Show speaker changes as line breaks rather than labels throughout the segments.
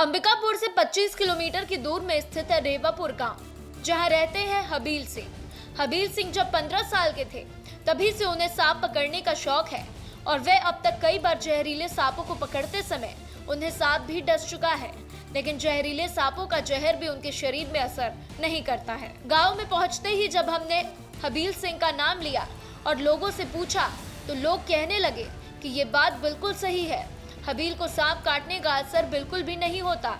अंबिकापुर से 25 किलोमीटर की दूर में स्थित है रेवापुर गांव, जहां रहते हैं हबील सिंह। हबील सिंह जब 15 साल के थे तभी से उन्हें सांप पकड़ने का शौक है और वे अब तक कई बार जहरीले सांपों को पकड़ते समय उन्हें सांप भी डस चुका है, लेकिन जहरीले सांपों का जहर भी उनके शरीर में असर नहीं करता है। गांव में पहुंचते ही जब हमने हबील सिंह का नाम लिया और लोगों से पूछा तो लोग कहने लगे कि ये बात बिल्कुल सही है, हबील को सांप काटने का असर बिल्कुल भी नहीं होता।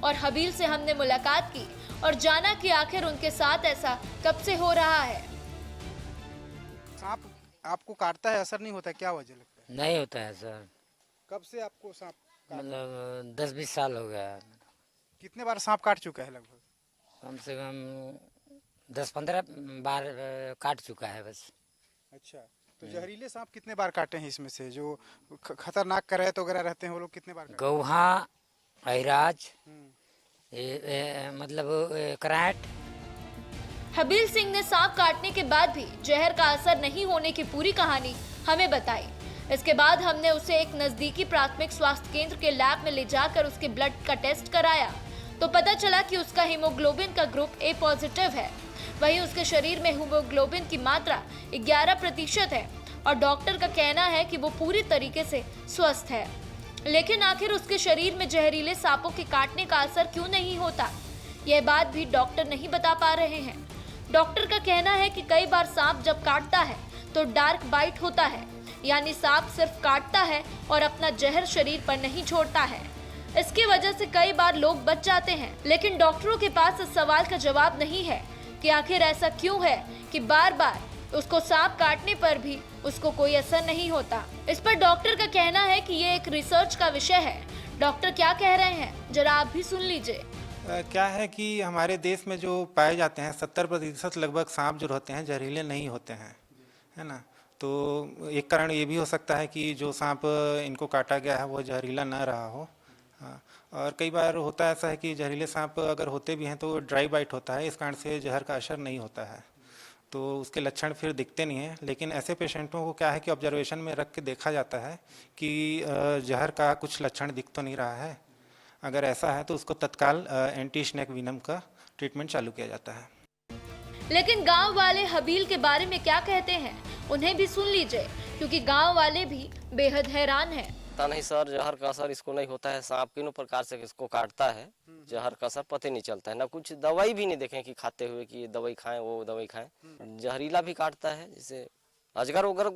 और हबील से हमने मुलाकात की और जाना कि आखिर उनके साथ ऐसा कब से हो रहा है।
सांप आपको काटता है, असर नहीं होता, क्या वजह लगता है?
नहीं होता है सर।
कब से आपको सांप
मतलब 10-20 साल हो गया।
कितने बार सांप काट चुका है? लगभग
कम से कम 10-15 बार काट चुका है बस।
अच्छा, तो जहरीले सांप कितने बार काटे हैं इसमें से? जो खतरनाक करैत वगैरह रहते हैं वो लोग कितने बार काटे?
गौहा, अहिराज, मतलब करैट।
हबील सिंह ने सांप काटने के बाद भी जहर का असर नहीं होने की पूरी कहानी हमें बताई। इसके बाद हमने उसे एक नजदीकी प्राथमिक स्वास्थ्य केंद्र के लैब में ले जाकर उसके ब्लड का टेस्ट कराया तो पता चला कि उसका हीमोग्लोबिन का ग्रुप ए पॉजिटिव है। वहीं उसके शरीर में हीमोग्लोबिन की मात्रा 11% है और डॉक्टर का कहना है कि वो पूरी तरीके से स्वस्थ है। लेकिन आखिर उसके शरीर में जहरीले सांपों के काटने का असर क्यों नहीं होता, यह बात भी डॉक्टर नहीं बता पा रहे हैं। डॉक्टर का कहना है कि कई बार सांप जब काटता है तो डार्क बाइट होता है, यानी सांप सिर्फ काटता है और अपना जहर शरीर पर नहीं छोड़ता है। इसकी वजह से कई बार लोग बच जाते हैं, लेकिन डॉक्टरों के पास इस सवाल का जवाब नहीं है कि आखिर ऐसा क्यों है कि बार बार उसको सांप काटने पर भी उसको कोई असर नहीं होता। इस पर डॉक्टर का कहना है कि ये एक रिसर्च का विषय है। डॉक्टर क्या कह रहे हैं जरा आप भी सुन लीजिए।
क्या है कि हमारे देश में जो पाए जाते हैं 70% लगभग सांप जो रहते हैं जहरीले नहीं होते हैं, है ना। तो एक कारण ये भी हो सकता है कि जो सांप इनको काटा गया है वो जहरीला ना रहा हो। हाँ, और कई बार होता है ऐसा है कि जहरीले सांप अगर होते भी हैं तो ड्राई बाइट होता है, इस कारण से जहर का असर नहीं होता है, तो उसके लक्षण फिर दिखते नहीं हैं। लेकिन ऐसे पेशेंटों को क्या है कि ऑब्जर्वेशन में रख के देखा जाता है कि जहर का कुछ लक्षण दिख तो नहीं रहा है। अगर ऐसा है तो उसको तत्काल एंटी स्नेक विनम का ट्रीटमेंट चालू किया जाता है।
लेकिन गांव वाले हबील के बारे में क्या कहते हैं उन्हें भी सुन लीजिए, क्योंकि गांव वाले भी बेहद हैरान हैं।
पता नहीं सर, जहर का असर इसको नहीं होता है। सांप किन प्रकार से इसको काटता है, जहर का असर पता नहीं चलता है। ना कुछ दवाई भी नहीं देखे कि खाते हुए कि ये दवाई खाएं वो दवाई खाएं। जहरीला भी काटता है, जैसे अजगर वगैरह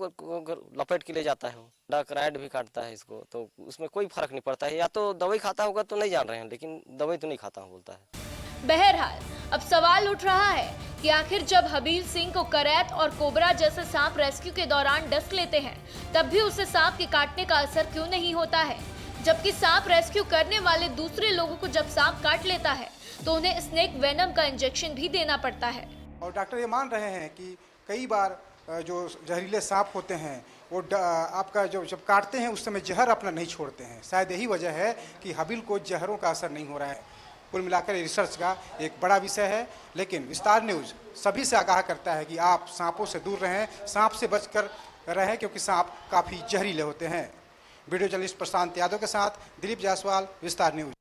लपेट के ले जाता है, वो डकरैट भी काटता है इसको, तो उसमें कोई फर्क नहीं पड़ता है। या तो दवाई खाता होगा तो नहीं जान रहे हैं, लेकिन दवाई तो नहीं खाता हूँ बोलता है।
बहरहाल अब सवाल उठ रहा है कि आखिर जब हबील सिंह को करैत और कोबरा जैसे सांप रेस्क्यू के दौरान डस लेते हैं तब भी उसे सांप के काटने का असर क्यों नहीं होता है, जबकि सांप रेस्क्यू करने वाले दूसरे लोगों को जब सांप काट लेता है तो उन्हें स्नेक वेनम का इंजेक्शन भी देना पड़ता है।
और डॉक्टर ये मान रहे हैं कि कई बार जो जहरीले सांप होते हैं वो आपका जब काटते हैं उस समय जहर अपना नहीं छोड़ते हैं। शायद यही वजह है कि हबील को जहरों का असर नहीं हो रहा है। कुल मिलाकर रिसर्च का एक बड़ा विषय है, लेकिन विस्तार न्यूज़ सभी से आगाह करता है कि आप सांपों से दूर रहें, सांप से बचकर रहें, क्योंकि सांप काफ़ी जहरीले होते हैं। वीडियो जर्नलिस्ट प्रशांत यादव के साथ दिलीप जायसवाल, विस्तार न्यूज़।